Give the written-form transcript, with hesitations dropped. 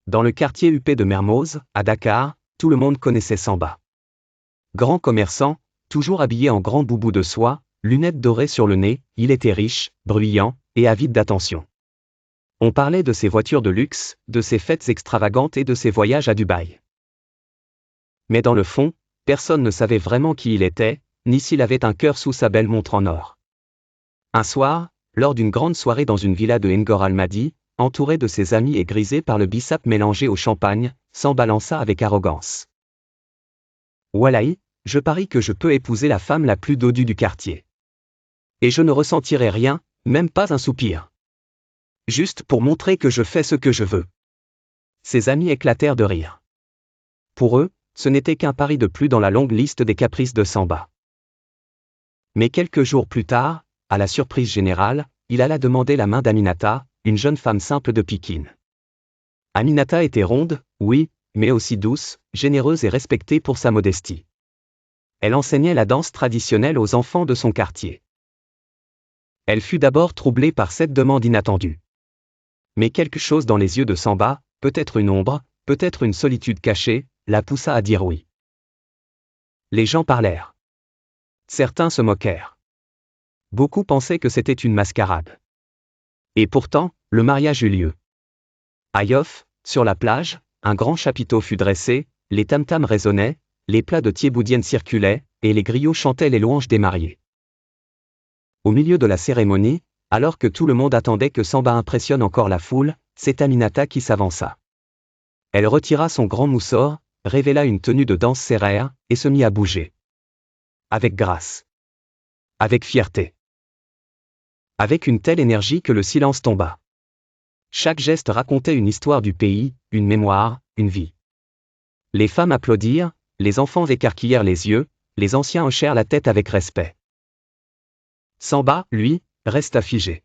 Dans le quartier huppé de Mermoz, à Dakar, tout le monde connaissait Samba. Grand commerçant, toujours habillé en grand boubou de soie, lunettes dorées sur le nez, il était riche, bruyant, et avide d'attention. On parlait de ses voitures de luxe, de ses fêtes extravagantes et de ses voyages à Dubaï. Mais dans le fond, personne ne savait vraiment qui il était, ni s'il avait un cœur sous sa belle montre en or. Un soir, lors d'une grande soirée dans une villa de Ngor Almadi, entouré de ses amis et grisé par le bissap mélangé au champagne, Samba lança avec arrogance. Wallahi, je parie que je peux épouser la femme la plus dodue du quartier. Et je ne ressentirai rien, même pas un soupir. Juste pour montrer que je fais ce que je veux. Ses amis éclatèrent de rire. Pour eux, ce n'était qu'un pari de plus dans la longue liste des caprices de Samba. Mais quelques jours plus tard, à la surprise générale, il alla demander la main d'Aminata, une jeune femme simple de Pikine. Aminata était ronde, oui, mais aussi douce, généreuse et respectée pour sa modestie. Elle enseignait la danse traditionnelle aux enfants de son quartier. Elle fut d'abord troublée par cette demande inattendue. Mais quelque chose dans les yeux de Samba, peut-être une ombre, peut-être une solitude cachée, la poussa à dire oui. Les gens parlèrent. Certains se moquèrent. Beaucoup pensaient que c'était une mascarade. Et pourtant, le mariage eut lieu. À Yoff, sur la plage, un grand chapiteau fut dressé, les tam-tams résonnaient, les plats de thiéboudienne circulaient, et les griots chantaient les louanges des mariés. Au milieu de la cérémonie, alors que tout le monde attendait que Samba impressionne encore la foule, c'est Aminata qui s'avança. Elle retira son grand moussor, révéla une tenue de danse serrère, et se mit à bouger. Avec grâce. Avec fierté. Avec une telle énergie que le silence tomba. Chaque geste racontait une histoire du pays, une mémoire, une vie. Les femmes applaudirent, les enfants écarquillèrent les yeux, les anciens hochèrent la tête avec respect. Samba, lui, resta figé.